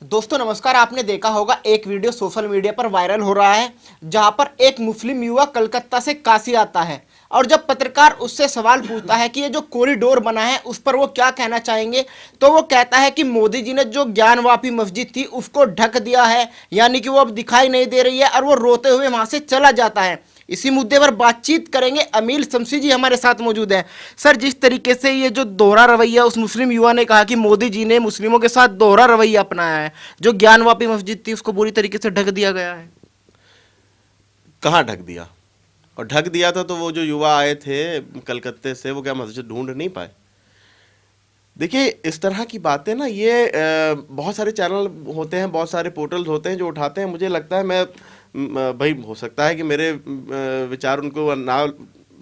दोस्तों नमस्कार। आपने देखा होगा एक वीडियो सोशल मीडिया पर वायरल हो रहा है जहां पर एक मुस्लिम युवक कलकत्ता से काशी आता है और जब पत्रकार उससे सवाल पूछता है कि ये जो कॉरिडोर बना है उस पर वो क्या कहना चाहेंगे, तो वो कहता है कि मोदी जी ने जो ज्ञानवापी मस्जिद थी उसको ढक दिया है, यानी कि वो अब दिखाई नहीं दे रही है, और वो रोते हुए वहां से चला जाता है। इसी मुद्दे पर बातचीत करेंगे। अमील शमसी जी हमारे साथ मौजूद हैं। सर, जिस तरीके से ये जो दोहरा रवैया उस मुस्लिम युवा ने कहा कि मोदी जी ने मुस्लिमों के साथ दोहरा रवैया अपनाया है, जो ज्ञानवापी मस्जिद थी उसको बुरी तरीके से ढक दिया गया है। कहाँ ढक दिया? और ढक दिया था तो वो जो युवा आए थे कलकत्ते से, वो क्या मस्जिद ढूंढ नहीं पाए? देखिए, इस तरह की बातें ना, ये बहुत सारे चैनल होते हैं, बहुत सारे पोर्टल्स होते हैं जो उठाते हैं। मुझे लगता है भाई हो सकता है कि मेरे विचार उनको ना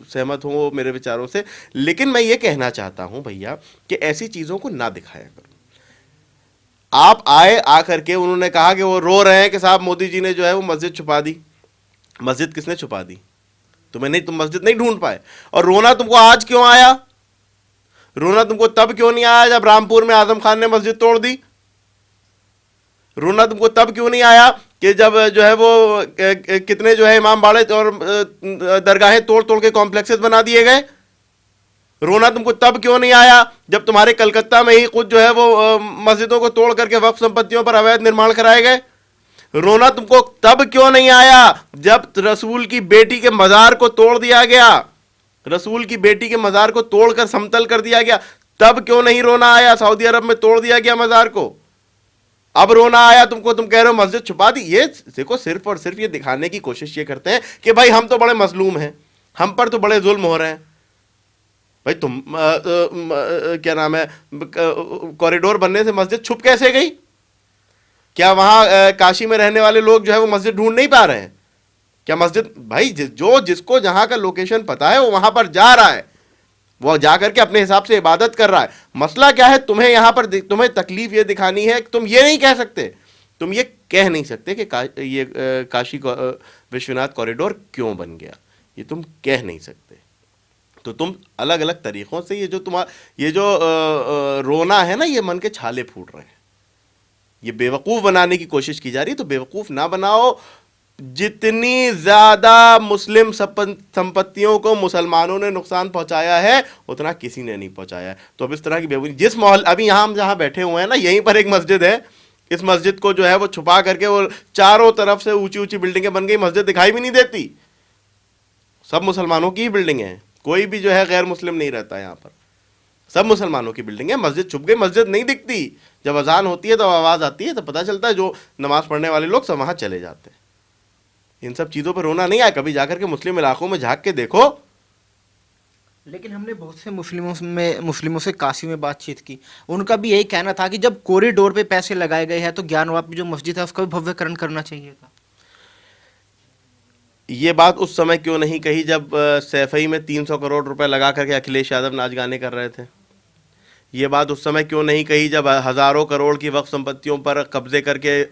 सहमत हों मेरे विचारों से, लेकिन मैं ये कहना चाहता हूँ भैया कि ऐसी चीज़ों को ना दिखाया करो। आप आए, आकर के उन्होंने कहा कि वो रो रहे हैं कि साहब मोदी जी ने जो है वो मस्जिद छुपा दी। मस्जिद किसने छुपा दी? तुम्हें नहीं, तुम मस्जिद नहीं ढूंढ पाए। और रोना तुमको आज क्यों आया? रोना तुमको तब क्यों नहीं आया जब रामपुर में आजम खान ने मस्जिद तोड़ दी? रोना तुमको तब क्यों नहीं आया कि जब जो है वो कितने जो है इमाम बाड़े और दरगाहें तोड़ तोड़ के कॉम्प्लेक्सेस बना दिए गए? रोना तुमको तब क्यों नहीं आया जब तुम्हारे कलकत्ता में ही खुद जो है वो मस्जिदों को तोड़ करके वक्फ संपत्तियों पर अवैध निर्माण कराए गए? रोना तुमको तब क्यों नहीं आया जब रसूल की बेटी के मजार को तोड़ दिया गया? रसूल की बेटी के मजार को तोड़कर समतल कर दिया गया। तब क्यों नहीं रोना आया? सऊदी अरब में तोड़ दिया गया मजार को। अब रोना आया तुमको, तुम कह रहे हो मस्जिद छुपा दी। ये देखो, सिर्फ और सिर्फ ये दिखाने की कोशिश ये करते हैं कि भाई हम तो बड़े मजलूम हैं, हम पर तो बड़े जुल्म हो रहे हैं। भाई तुम क्या नाम है, कॉरिडोर बनने से मस्जिद छुप कैसे गई? क्या वहां काशी में रहने वाले लोग जो है वो मस्जिद ढूंढ नहीं पा रहे हैं? क्या मस्जिद, भाई जो जिसको जहां का लोकेशन पता है वो वहां पर जा रहा है, वो जाकर के अपने हिसाब से इबादत कर रहा है। मसला क्या है? तुम्हें यहां पर तुम्हें तकलीफ ये दिखानी है। तुम ये नहीं कह सकते, तुम ये कह नहीं सकते कि ये काशी विश्वनाथ कॉरिडोर क्यों बन गया, ये तुम कह नहीं सकते। तो तुम अलग अलग तरीकों से ये जो रोना है ना, ये मन के छाले फूट रहे हैं, ये बेवकूफ़ बनाने की कोशिश की जा रही है। तो बेवकूफ़ ना बनाओ। जितनी ज़्यादा मुस्लिम संपत्तियों को मुसलमानों ने नुकसान पहुंचाया है उतना किसी ने नहीं पहुंचाया है। तो अब इस तरह की बेवकूफ़ी, जिस माहौल अभी यहाँ हम जहाँ बैठे हुए हैं ना, यहीं पर एक मस्जिद है। इस मस्जिद को जो है वो छुपा करके वो चारों तरफ से ऊंची ऊंची बिल्डिंगें बन गई, मस्जिद दिखाई भी नहीं देती। सब मुसलमानों की ही बिल्डिंगें हैं, कोई भी जो है गैर मुस्लिम नहीं रहता यहाँ पर, सब मुसलमानों की बिल्डिंग है। मस्जिद छुप गई, मस्जिद नहीं दिखती। जब अजान होती है, तो आवाज़ आती है, तो पता चलता है, जो नमाज पढ़ने वाले लोग सब वहाँ चले जाते हैं। इन सब चीज़ों पर रोना नहीं आया। कभी जाकर के मुस्लिम इलाकों में झांक के देखो। लेकिन हमने बहुत से मुस्लिमों से काशी में बातचीत की, उनका भी यही कहना था कि जब कॉरिडोर पे पैसे लगाए गए हैं तो ज्ञानवापी जो मस्जिद है उसका भी भव्यकरण करना चाहिए था। ये बात उस समय क्यों नहीं कही जब सैफई में 300 करोड़ रुपए लगा करके अखिलेश यादव नाच गाने कर रहे थे? ये बात उस समय क्यों नहीं कही जब हज़ारों करोड़ की वक्फ संपत्तियों पर कब्जे करके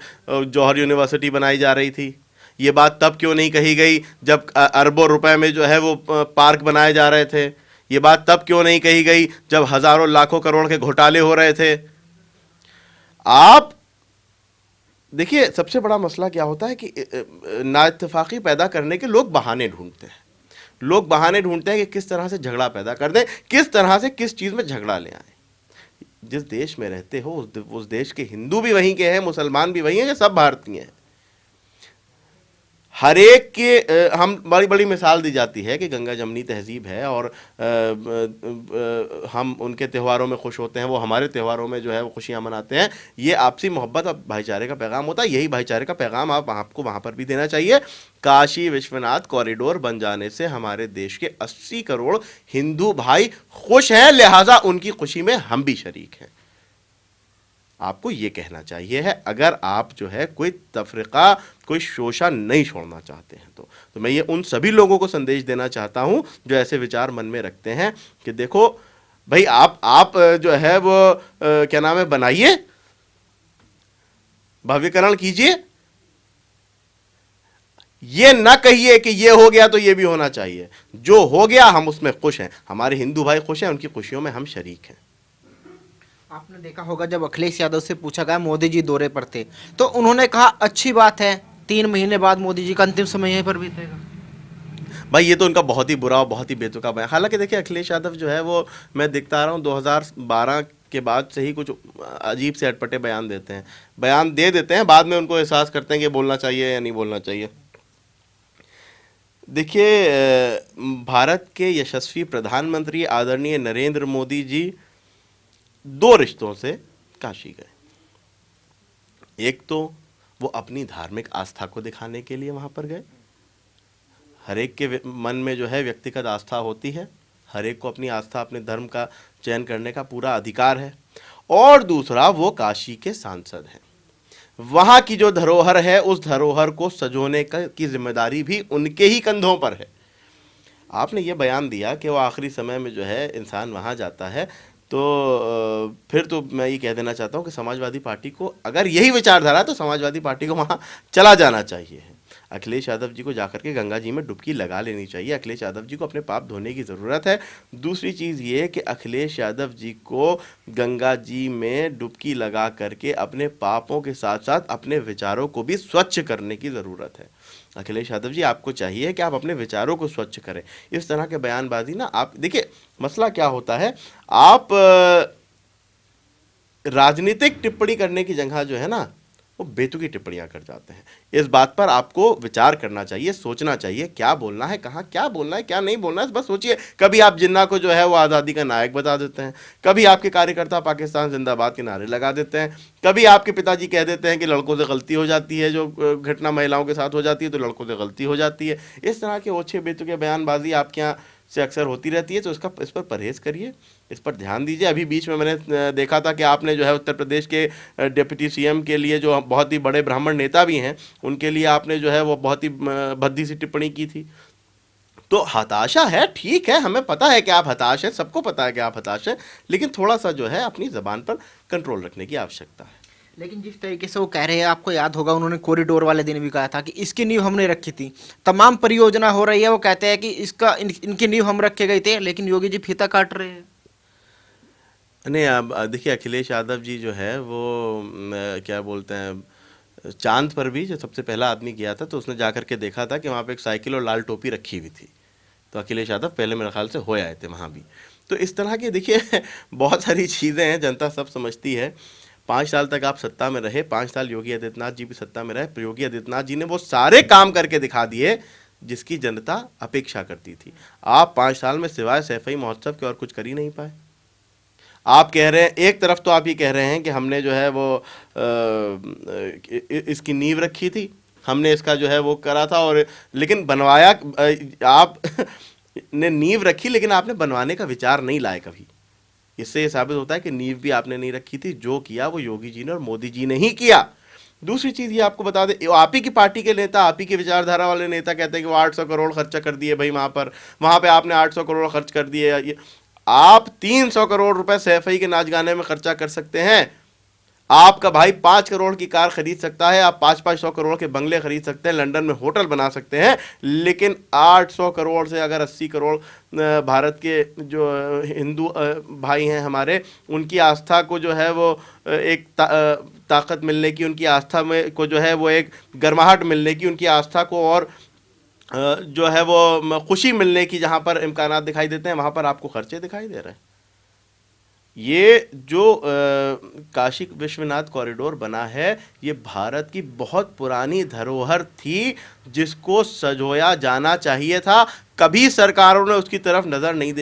जौहर यूनिवर्सिटी बनाई जा रही थी? ये बात तब क्यों नहीं कही गई जब अरबों रुपए में जो है वो पार्क बनाए जा रहे थे? ये बात तब क्यों नहीं कही गई जब हज़ारों लाखों करोड़ के घोटाले हो रहे थे? आप देखिए, सबसे बड़ा मसला क्या होता है कि नाइत्तेफाकी पैदा करने के लोग बहाने ढूंढते हैं। लोग बहाने ढूंढते हैं कि किस तरह से झगड़ा पैदा कर दें, किस तरह से किस चीज़ में झगड़ा ले आए। जिस देश में रहते हो उस देश के हिंदू भी वहीं के हैं, मुसलमान भी वहीं हैं, सब भारतीय हैं। हर एक के हम बड़ी बड़ी मिसाल दी जाती है कि गंगा जमनी तहजीब है और हम उनके त्योहारों में खुश होते हैं, वो हमारे त्योहारों में जो है वो खुशियां मनाते हैं। ये आपसी मोहब्बत और भाईचारे का पैगाम होता है। यही भाईचारे का पैगाम आपको वहाँ पर भी देना चाहिए। काशी विश्वनाथ कॉरिडोर बन जाने से हमारे देश के 80 करोड़ हिंदू भाई खुश हैं, लिहाजा उनकी खुशी में हम भी शरीक हैं। आपको ये कहना चाहिए है, अगर आप जो है कोई तफरीक़ा, कोई शोशा नहीं छोड़ना चाहते हैं तो मैं ये उन सभी लोगों को संदेश देना चाहता हूँ जो ऐसे विचार मन में रखते हैं कि देखो भाई, आप जो है वो क्या नाम है, बनाइए, भव्यकरण कीजिए। ये ना कहिए कि ये हो गया तो ये भी होना चाहिए। जो हो गया हम उसमें खुश हैं, हमारे हिंदू भाई खुश हैं, उनकी खुशियों में हम शरीक हैं। आपने देखा होगा जब अखिलेश यादव से पूछा गया मोदी जी दौरे पर थे, तो उन्होंने कहा अच्छी बात है, 3 महीने बाद मोदी जी का अंतिम समय यहीं पर बीतेगा। भाई ये तो उनका बहुत ही बुरा और बहुत ही बेतुका बयान। हालांकि देखिए अखिलेश यादव जो है वो, मैं देखता आ रहा हूँ 2012 के बाद से ही कुछ अजीब से अटपटे बयान देते हैं, बयान दे देते हैं, बाद में उनको एहसास करते हैं कि बोलना चाहिए या नहीं बोलना चाहिए। देखिए भारत के यशस्वी प्रधानमंत्री आदरणीय नरेंद्र मोदी जी 2 रिश्तों से काशी गए। एक तो वो अपनी धार्मिक आस्था को दिखाने के लिए वहाँ पर गए। हर एक के मन में जो है व्यक्तिगत आस्था होती है, हर एक को अपनी आस्था, अपने धर्म का चयन करने का पूरा अधिकार है। और दूसरा, वो काशी के सांसद हैं, वहाँ की जो धरोहर है उस धरोहर को सजोने की जिम्मेदारी भी उनके ही कंधों पर है। आपने ये बयान दिया कि वो आखिरी समय में जो है इंसान वहाँ जाता है, तो फिर तो मैं ये कह देना चाहता हूँ कि समाजवादी पार्टी को अगर यही विचारधारा है तो समाजवादी पार्टी को वहाँ चला जाना चाहिए। अखिलेश यादव जी को जाकर के गंगा जी में डुबकी लगा लेनी चाहिए। अखिलेश यादव जी को अपने पाप धोने की ज़रूरत है। दूसरी चीज़ ये कि अखिलेश यादव जी को गंगा जी में डुबकी लगा करके अपने पापों के साथ साथ अपने विचारों को भी स्वच्छ करने की ज़रूरत है। अखिलेश यादव जी, आपको चाहिए कि आप अपने विचारों को स्वच्छ करें। इस तरह के बयानबाजी ना, आप देखिए मसला क्या होता है, आप राजनीतिक टिप्पणी करने की जगह जो है ना वो बेतुकी टिप्पणियां कर जाते हैं। इस बात पर आपको विचार करना चाहिए, सोचना चाहिए क्या बोलना है, कहाँ क्या बोलना है, क्या नहीं बोलना है, बस सोचिए। कभी आप जिन्ना को जो है वो आज़ादी का नायक बता देते हैं, कभी आपके कार्यकर्ता पाकिस्तान जिंदाबाद के नारे लगा देते हैं, कभी आपके पिताजी कह देते हैं कि लड़कों से गलती हो जाती है, जो घटना महिलाओं के साथ हो जाती है तो लड़कों से गलती हो जाती है। इस तरह के ओछे बेतुके बयानबाजी आपके यहाँ से अक्सर होती रहती है, तो इस पर परहेज करिए, इस पर ध्यान दीजिए। अभी बीच में मैंने देखा था कि आपने जो है उत्तर प्रदेश के डिप्टी सीएम के लिए, जो बहुत ही बड़े ब्राह्मण नेता भी हैं, उनके लिए आपने जो है वो बहुत ही भद्दी सी टिप्पणी की थी। तो हताशा है, ठीक है, हमें पता है कि आप हताश हैं, सबको पता है कि आप हताश हैं, लेकिन थोड़ा सा जो है अपनी ज़बान पर कंट्रोल रखने की आवश्यकता है। लेकिन जिस तरीके से वो कह रहे हैं, आपको याद होगा उन्होंने कॉरिडोर वाले दिन भी कहा था कि इसकी नींव हमने रखी थी, तमाम परियोजना हो रही है, वो कहते हैं कि इनकी नींव हम रखे गए थे, लेकिन योगी जी फीता काट रहे हैं। नहीं, अब देखिए अखिलेश यादव जी जो है वो क्या बोलते हैं, चांद पर भी जो सबसे पहला आदमी गया था तो उसने जाकर के देखा था कि वहाँ पे एक साइकिल और लाल टोपी रखी हुई थी, तो अखिलेश यादव पहले मेरे ख्याल से हो आए थे वहाँ भी। तो इस तरह की देखिए बहुत सारी चीज़ें हैं, जनता सब समझती है। 5 साल तक आप सत्ता में रहे, 5 साल योगी आदित्यनाथ जी भी सत्ता में रहे। योगी आदित्यनाथ जी ने वो सारे काम करके दिखा दिए जिसकी जनता अपेक्षा करती थी। आप 5 साल में सिवाय सैफई महोत्सव के और कुछ कर ही नहीं पाए। आप कह रहे हैं, एक तरफ तो आप ये कह रहे हैं कि हमने जो है वो इसकी नींव रखी थी, हमने इसका जो है वो करा था, और लेकिन बनवाया आप ने नींव रखी, लेकिन आपने बनवाने का विचार नहीं लाए कभी। इससे ये साबित होता है कि नींव भी आपने नहीं रखी थी, जो किया वो योगी जी ने और मोदी जी ने ही किया। दूसरी चीज़ ये आपको बता दें, आप ही की पार्टी के नेता, आप ही की विचारधारा वाले नेता कहते हैं कि वो 800 करोड़ खर्चा कर दिए भाई, वहाँ पे आपने 800 करोड़ खर्च कर दिए। आप 300 करोड़ रुपए सैफई के नाच गाने में खर्चा कर सकते हैं। आपका भाई 5 करोड़ की कार खरीद सकता है, आप 500 करोड़ के बंगले खरीद सकते हैं, लंदन में होटल बना सकते हैं, लेकिन 800 करोड़ से अगर 80 करोड़ भारत के जो हिंदू भाई हैं हमारे, उनकी आस्था को जो है वो एक ताकत मिलने की, उनकी आस्था में को जो है वो एक गर्माहट मिलने की, उनकी आस्था को और जो है वो खुशी मिलने की जहाँ पर इम्कानात दिखाई देते हैं, वहाँ पर आपको खर्चे दिखाई दे रहे हैं। ये जो काशी विश्वनाथ कॉरिडोर बना है, ये भारत की बहुत पुरानी धरोहर थी जिसको सजोया जाना चाहिए था। कभी सरकारों ने उसकी तरफ नज़र नहीं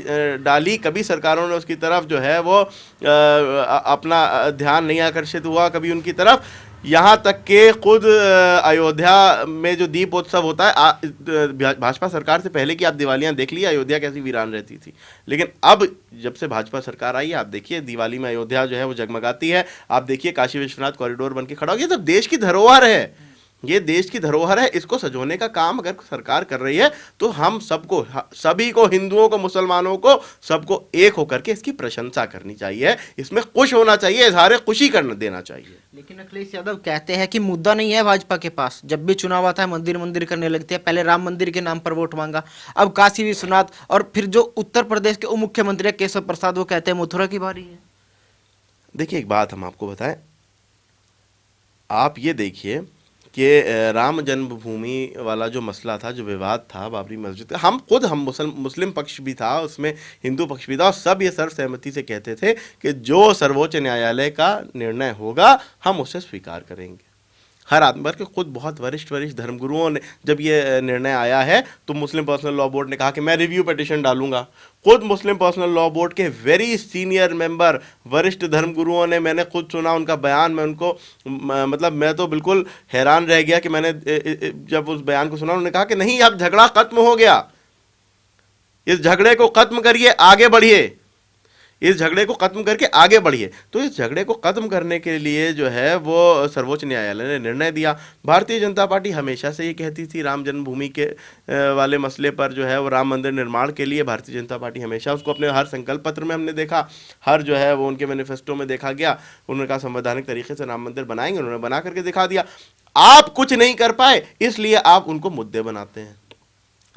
डाली, कभी सरकारों ने उसकी तरफ जो है वो अपना ध्यान नहीं आकर्षित हुआ कभी उनकी तरफ। यहाँ तक कि खुद अयोध्या में जो दीपोत्सव होता है, भाजपा सरकार से पहले की आप दिवालियाँ देख ली, अयोध्या कैसी वीरान रहती थी, लेकिन अब जब से भाजपा सरकार आई है, आप देखिए दिवाली में अयोध्या जो है वो जगमगाती है। आप देखिए काशी विश्वनाथ कॉरिडोर बन के खड़ा हो, ये सब देश की धरोहर है, ये देश की धरोहर है। इसको सजोने का काम अगर सरकार कर रही है तो हम सबको, सभी को, हिंदुओं को, मुसलमानों को, सबको एक होकर के इसकी प्रशंसा करनी चाहिए, इसमें खुश होना चाहिए, इजहार खुशी करना देना चाहिए। लेकिन अखिलेश यादव कहते हैं कि मुद्दा नहीं है भाजपा के पास, जब भी चुनाव आता है मंदिर करने लगते हैं। पहले राम मंदिर के नाम पर वोट मांगा, अब काशी विश्वनाथ, और फिर जो उत्तर प्रदेश के उप मुख्यमंत्री केशव प्रसाद, वो कहते हैं मथुरा की बारी है। देखिए एक बात हम आपको बताएं, आप ये देखिए कि राम जन्मभूमि वाला जो मसला था, जो विवाद था बाबरी मस्जिद का, हम मुस्लिम पक्ष भी था उसमें, हिंदू पक्ष भी था, और सब ये सर्वसहमति से कहते थे कि जो सर्वोच्च न्यायालय का निर्णय होगा हम उसे स्वीकार करेंगे। हर आदमी के खुद बहुत वरिष्ठ वरिष्ठ धर्मगुरुओं ने जब ये निर्णय आया है तो मुस्लिम पर्सनल लॉ बोर्ड ने कहा कि मैं रिव्यू पिटिशन डालूंगा। खुद मुस्लिम पर्सनल लॉ बोर्ड के वेरी सीनियर मेंबर वरिष्ठ धर्मगुरुओं ने, मैंने खुद सुना उनका बयान, मैं उनको मतलब मैं तो बिल्कुल हैरान रह गया कि मैंने जब उस बयान को सुना, उन्होंने कहा कि नहीं, अब झगड़ा खत्म हो गया, इस झगड़े को खत्म करिए, आगे बढ़िए, इस झगड़े को खत्म करके आगे बढ़िए। तो इस झगड़े को खत्म करने के लिए जो है वो सर्वोच्च न्यायालय ने निर्णय दिया। भारतीय जनता पार्टी हमेशा से ये कहती थी राम जन्मभूमि के वाले मसले पर जो है वो राम मंदिर निर्माण के लिए भारतीय जनता पार्टी हमेशा उसको अपने हर संकल्प पत्र में हमने देखा, हर जो है वो उनके मैनिफेस्टो में देखा गया। उन्होंने कहा संवैधानिक तरीके से राम मंदिर बनाएंगे, उन्होंने बना करके दिखा दिया। आप कुछ नहीं कर पाए इसलिए आप उनको मुद्दे बनाते हैं।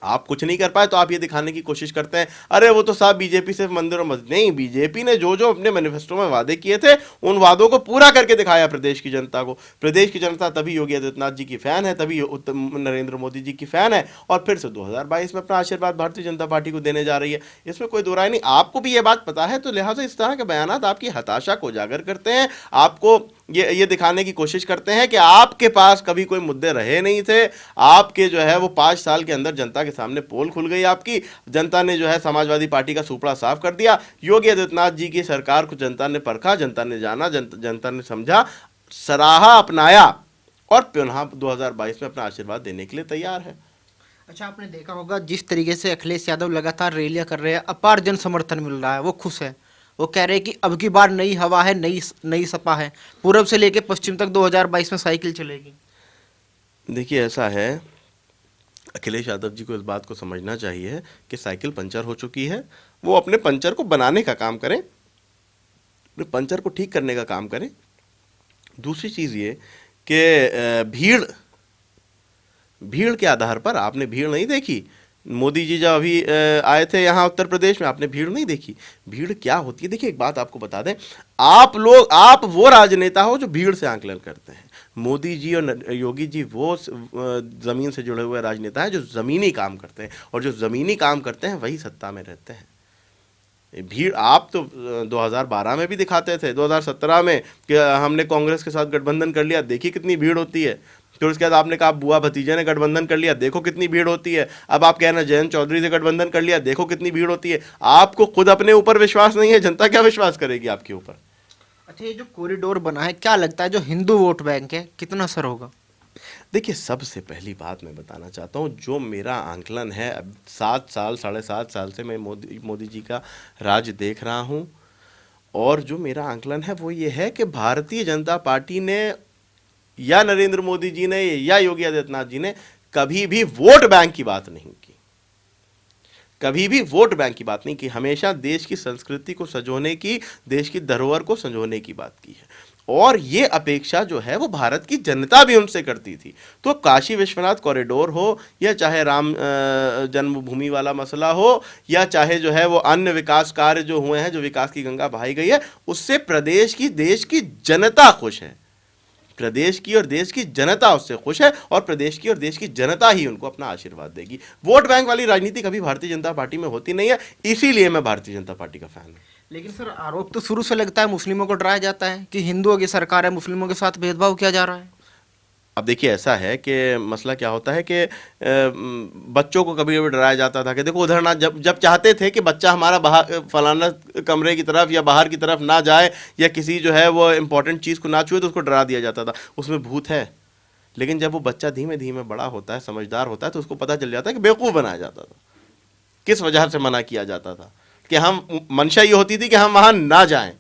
आप कुछ नहीं कर पाए तो आप ये दिखाने की कोशिश करते हैं अरे वो तो साहब बीजेपी सिर्फ मंदिर और मस्जिद। नहीं, बीजेपी ने जो जो अपने मैनिफेस्टो में वादे किए थे उन वादों को पूरा करके दिखाया प्रदेश की जनता को। प्रदेश की जनता तभी योगी आदित्यनाथ जी की फैन है, तभी नरेंद्र मोदी जी की फैन है, और फिर से 2022 में अपना आशीर्वाद भारतीय जनता पार्टी को देने जा रही है, इसमें कोई दो राय नहीं। आपको भी ये बात पता है, तो लिहाजा इस तरह के बयान आपकी हताशा को उजागर करते हैं, आपको ये दिखाने की कोशिश करते हैं कि आपके पास कभी कोई मुद्दे रहे नहीं थे। आपके जो है वो 5 साल के अंदर जनता के सामने पोल खुल गई आपकी, जनता ने जो है समाजवादी पार्टी का सुपड़ा साफ कर दिया। योगी आदित्यनाथ जी की सरकार को जनता ने परखा, जनता ने जाना, जनता ने समझा, सराहा, अपनाया, और पुनः 2022 में अपना आशीर्वाद देने के लिए तैयार है। अच्छा, आपने देखा होगा जिस तरीके से अखिलेश यादव लगातार रैलियां कर रहे हैं, अपार जन समर्थन मिल रहा है, वो खुश है। वो कह रहे हैं कि अब की बार नई हवा है, नई सपा है, पूरब से लेकर पश्चिम तक 2022 में साइकिल चलेगी। देखिए ऐसा है, अखिलेश यादव जी को इस बात को समझना चाहिए कि साइकिल पंचर हो चुकी है। वो अपने पंचर को बनाने का काम करें, अपने पंचर को ठीक करने का काम करें। दूसरी चीज़ ये कि भीड़ के आधार पर आपने भीड़ नहीं देखी। मोदी जी जब अभी आए थे यहाँ उत्तर प्रदेश में, आपने भीड़ नहीं देखी। भीड़ क्या होती है, देखिए एक बात आपको बता दें, आप वो राजनेता हो जो भीड़ से आंकलन करते हैं। मोदी जी और योगी जी वो ज़मीन से जुड़े हुए राजनेता हैं जो ज़मीनी काम करते हैं, और जो ज़मीनी काम करते हैं वही सत्ता में रहते हैं। भीड़ आप तो 2012 में भी दिखाते थे, 2017 में कि हमने कांग्रेस के साथ गठबंधन कर लिया, देखिए कितनी भीड़ होती है। फिर उसके बाद आपने कहा बुआ भतीजे ने गठबंधन कर लिया, देखो कितनी भीड़ होती है। अब आप कह रहे हैं जयंत चौधरी से गठबंधन कर लिया, देखो कितनी भीड़ होती है। आपको खुद अपने ऊपर विश्वास नहीं है, जनता क्या विश्वास करेगी आपके ऊपर। अच्छा, ये जो कॉरिडोर बना है, क्या लगता है जो हिंदू वोट बैंक है, कितना असर होगा? देखिए सबसे पहली बात मैं बताना चाहता हूँ, जो मेरा आंकलन है, अब 7 साल से मैं मोदी जी का राज देख रहा हूँ, और जो मेरा आंकलन है वो ये है कि भारतीय जनता पार्टी ने या नरेंद्र मोदी जी ने या योगी आदित्यनाथ जी ने कभी भी वोट बैंक की बात नहीं की, कभी भी वोट बैंक की बात नहीं की। हमेशा देश की संस्कृति को संजोने की, देश की धरोहर को संजोने की बात की है, और ये अपेक्षा जो है वो भारत की जनता भी उनसे करती थी। तो काशी विश्वनाथ कॉरिडोर हो, या चाहे राम जन्मभूमि वाला मसला हो, या चाहे जो है वो अन्य विकास कार्य जो हुए हैं, जो विकास की गंगा बहाई गई है, उससे प्रदेश की, देश की जनता खुश है। प्रदेश की और देश की जनता उससे खुश है, और प्रदेश की और देश की जनता ही उनको अपना आशीर्वाद देगी। वोट बैंक वाली राजनीति कभी भारतीय जनता पार्टी में होती नहीं है, इसीलिए मैं भारतीय जनता पार्टी का फैन हूँ। लेकिन सर, आरोप तो शुरू से लगता है मुस्लिमों को डराया जाता है कि हिंदुओं की सरकार है, मुस्लिमों के साथ भेदभाव किया जा रहा है। अब देखिए ऐसा है कि मसला क्या होता है कि बच्चों को कभी कभी डराया जाता था कि देखो उधर ना, जब चाहते थे कि बच्चा हमारा बाहर फलाना कमरे की तरफ या बाहर की तरफ ना जाए, या किसी जो है वो इंपॉर्टेंट चीज़ को ना छुए, तो उसको डरा दिया जाता था उसमें भूत है। लेकिन जब वो बच्चा धीमे धीमे बड़ा होता है, समझदार होता है, तो उसको पता चल जाता है कि बेवकूफ़ बनाया जाता था, किस वजह से मना किया जाता था, कि हम मंशा ये होती थी कि हम वहाँ ना जाएं,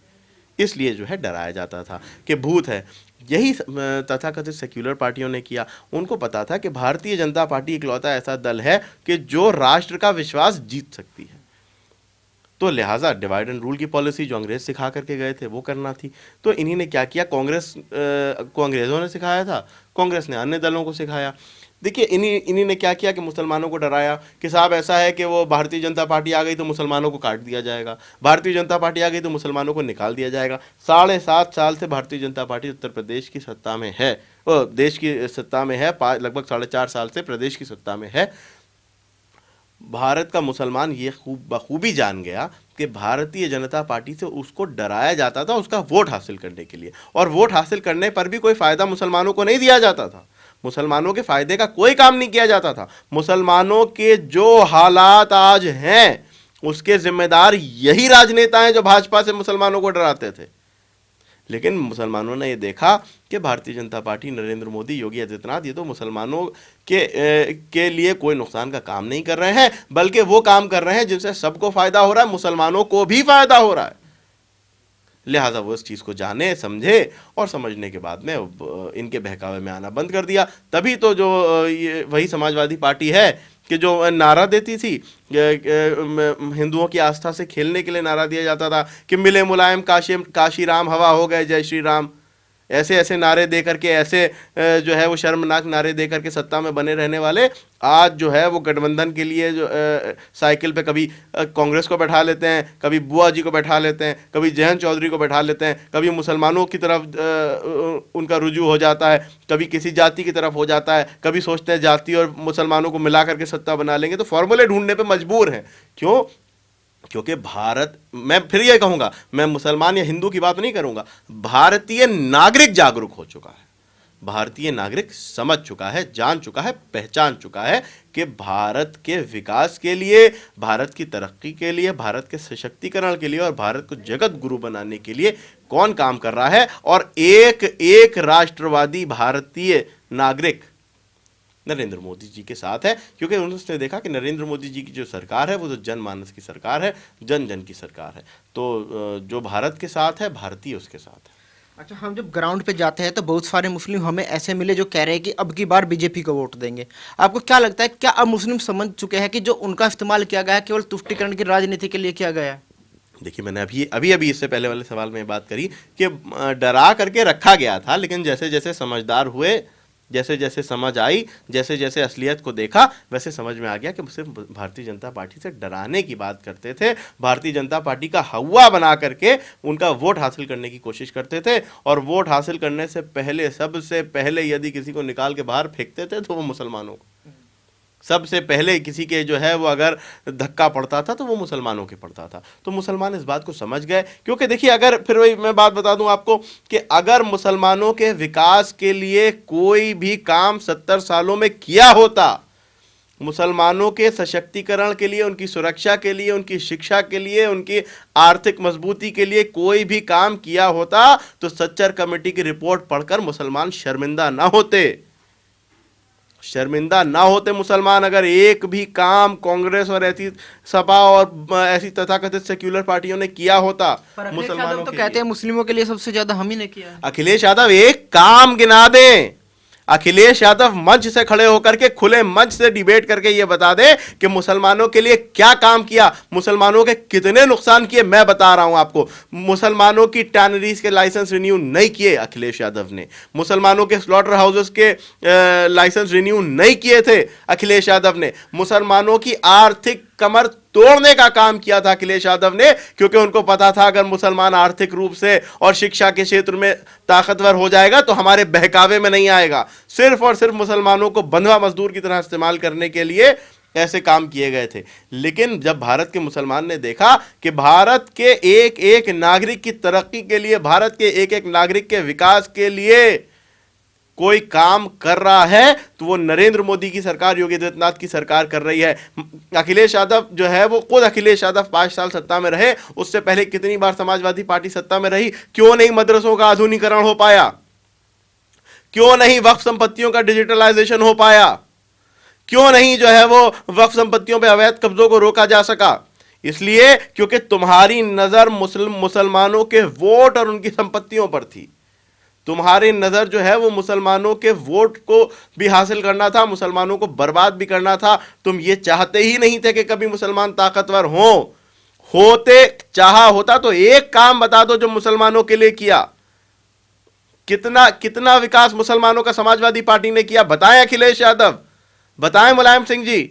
इसलिए जो है डराया जाता था कि भूत है। यही तथाकथित सेक्युलर पार्टियों ने किया। उनको पता था कि भारतीय जनता पार्टी इकलौता ऐसा दल है कि जो राष्ट्र का विश्वास जीत सकती है, तो लिहाजा डिवाइड एंड रूल की पॉलिसी जो अंग्रेज सिखा करके गए थे वो करना थी। तो इन्हीं ने क्या किया, कांग्रेस को अंग्रेज़ों ने सिखाया था, कांग्रेस ने अन्य दलों को सिखाया। देखिए इन्हीं ने क्या किया कि मुसलमानों को डराया कि साहब ऐसा है कि वो भारतीय जनता पार्टी आ गई तो मुसलमानों को काट दिया जाएगा, भारतीय जनता पार्टी आ गई तो मुसलमानों को निकाल दिया जाएगा। 7.5 साल से भारतीय जनता पार्टी उत्तर प्रदेश की सत्ता में है, वो देश की सत्ता में है, लगभग 4.5 साल से प्रदेश की सत्ता में है। भारत का मुसलमान ये बखूबी जान गया कि भारतीय जनता पार्टी से उसको डराया जाता था उसका वोट हासिल करने के लिए, और वोट हासिल करने पर भी कोई फ़ायदा मुसलमानों को नहीं दिया जाता था, मुसलमानों के फ़ायदे का कोई काम नहीं किया जाता था। मुसलमानों के जो हालात आज हैं उसके जिम्मेदार यही राजनेता हैं जो भाजपा से मुसलमानों को डराते थे। लेकिन मुसलमानों ने ये देखा कि भारतीय जनता पार्टी, नरेंद्र मोदी, योगी आदित्यनाथ, ये तो मुसलमानों के लिए कोई नुकसान का काम नहीं कर रहे हैं, बल्कि वो काम कर रहे हैं जिनसे सबको फ़ायदा हो रहा है, मुसलमानों को भी फ़ायदा हो रहा है। लिहाजा वो इस चीज़ को जाने, समझे, और समझने के बाद में इनके बहकावे में आना बंद कर दिया। तभी तो जो ये वही समाजवादी पार्टी है कि जो नारा देती थी, हिंदुओं की आस्था से खेलने के लिए नारा दिया जाता था कि मिले मुलायम काशी राम, हवा हो गए जय श्री राम, ऐसे ऐसे नारे दे करके, ऐसे जो है वो शर्मनाक नारे दे करके सत्ता में बने रहने वाले आज जो है वो गठबंधन के लिए जो साइकिल पे कभी कांग्रेस को बैठा लेते हैं, कभी बुआ जी को बैठा लेते हैं, कभी जयंत चौधरी को बैठा लेते हैं, कभी मुसलमानों की तरफ उनका रुजू हो जाता है, कभी किसी जाति की तरफ हो जाता है, कभी सोचते हैं जाति और मुसलमानों को मिला करके सत्ता बना लेंगे। तो फॉर्मूले ढूंढने पर मजबूर हैं। क्यों? क्योंकि भारत, मैं फिर ये कहूँगा, मैं मुसलमान या हिंदू की बात नहीं करूँगा, भारतीय नागरिक जागरूक हो चुका है, भारतीय नागरिक समझ चुका है, जान चुका है, पहचान चुका है कि भारत के विकास के लिए, भारत की तरक्की के लिए, भारत के सशक्तिकरण के लिए और भारत को जगत गुरु बनाने के लिए कौन काम कर रहा है। और एक एक राष्ट्रवादी भारतीय नागरिक नरेंद्र मोदी जी के साथ है, क्योंकि उन्होंने देखा कि नरेंद्र मोदी जी की जो सरकार है वो तो जनमानस की सरकार है, जन जन की सरकार है। तो जो भारत के साथ है, भारतीय उसके साथ है। अच्छा, हम जब ग्राउंड पे जाते हैं तो बहुत सारे मुस्लिम हमें ऐसे मिले जो कह रहे हैं कि अब की बार बीजेपी को वोट देंगे। आपको क्या लगता है, क्या अब मुस्लिम समझ चुके हैं कि जो उनका इस्तेमाल किया गया है केवल तुष्टीकरण की राजनीति के लिए किया गया है? देखिए, मैंने अभी इससे पहले वाले सवाल में बात करी कि डरा करके रखा गया था, लेकिन जैसे जैसे समझदार हुए, जैसे जैसे समझ आई, जैसे जैसे असलियत को देखा, वैसे समझ में आ गया कि सिर्फ भारतीय जनता पार्टी से डराने की बात करते थे, भारतीय जनता पार्टी का हवा बना करके उनका वोट हासिल करने की कोशिश करते थे। और वोट हासिल करने से पहले, सबसे पहले यदि किसी को निकाल के बाहर फेंकते थे तो वो मुसलमानों को, सबसे पहले किसी के जो है वो अगर धक्का पड़ता था तो वो मुसलमानों के पड़ता था। तो मुसलमान इस बात को समझ गए, क्योंकि देखिए, अगर फिर वही मैं बात बता दूं आपको कि अगर मुसलमानों के विकास के लिए कोई भी काम 70 सालों में किया होता, मुसलमानों के सशक्तिकरण के लिए, उनकी सुरक्षा के लिए, उनकी शिक्षा के लिए, उनकी आर्थिक मजबूती के लिए कोई भी काम किया होता, तो सच्चर कमेटी की रिपोर्ट पढ़कर मुसलमान शर्मिंदा ना होते, शर्मिंदा ना होते मुसलमान, अगर एक भी काम कांग्रेस और ऐसी सपा और ऐसी तथाकथित सेक्युलर पार्टियों ने किया होता मुसलमानों तो कहते हैं मुस्लिमों के लिए सबसे ज्यादा हम ही ने किया है। अखिलेश यादव एक काम गिना दें, अखिलेश यादव मंच से खड़े होकर के, खुले मंच से डिबेट करके ये बता दे कि मुसलमानों के लिए क्या काम किया, मुसलमानों के कितने नुकसान किए। मैं बता रहा हूं आपको, मुसलमानों की टैनरीज के लाइसेंस रिन्यू नहीं किए अखिलेश यादव ने, मुसलमानों के स्लॉटर हाउसेस के लाइसेंस रिन्यू नहीं किए थे अखिलेश यादव ने, मुसलमानों की आर्थिक कमर तोड़ने का काम किया था अखिलेश यादव ने, क्योंकि उनको पता था अगर मुसलमान आर्थिक रूप से और शिक्षा के क्षेत्र में ताकतवर हो जाएगा तो हमारे बहकावे में नहीं आएगा। सिर्फ और सिर्फ मुसलमानों को बंधुआ मजदूर की तरह इस्तेमाल करने के लिए ऐसे काम किए गए थे। लेकिन जब भारत के मुसलमान ने देखा कि भारत के एक एक नागरिक की तरक्की के लिए, भारत के एक एक नागरिक के विकास के लिए कोई काम कर रहा है, तो वो नरेंद्र मोदी की सरकार, योगी आदित्यनाथ की सरकार कर रही है। अखिलेश यादव जो है वो खुद अखिलेश यादव 5 साल सत्ता में रहे, उससे पहले कितनी बार समाजवादी पार्टी सत्ता में रही, क्यों नहीं मदरसों का आधुनिकीकरण हो पाया, क्यों नहीं वक्फ संपत्तियों का डिजिटलाइजेशन हो पाया, क्यों नहीं जो है वो वक्फ संपत्तियों पर अवैध कब्जों को रोका जा सका? इसलिए क्योंकि तुम्हारी नजर मुसलमानों के वोट और उनकी संपत्तियों पर थी, तुम्हारी नज़र जो है वो मुसलमानों के वोट को भी हासिल करना था, मुसलमानों को बर्बाद भी करना था। तुम ये चाहते ही नहीं थे कि कभी मुसलमान ताकतवर होते चाहा होता तो एक काम बता दो जो मुसलमानों के लिए किया। कितना कितना विकास मुसलमानों का समाजवादी पार्टी ने किया, बताएं अखिलेश यादव। बताएं मुलायम सिंह जी,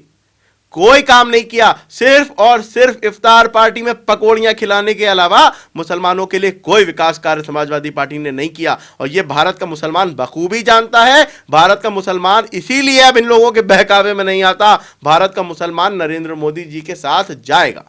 कोई काम नहीं किया, सिर्फ और सिर्फ इफ्तार पार्टी में पकौड़ियां खिलाने के अलावा मुसलमानों के लिए कोई विकास कार्य समाजवादी पार्टी ने नहीं किया। और यह भारत का मुसलमान बखूबी जानता है। भारत का मुसलमान इसीलिए अब इन लोगों के बहकावे में नहीं आता। भारत का मुसलमान नरेंद्र मोदी जी के साथ जाएगा।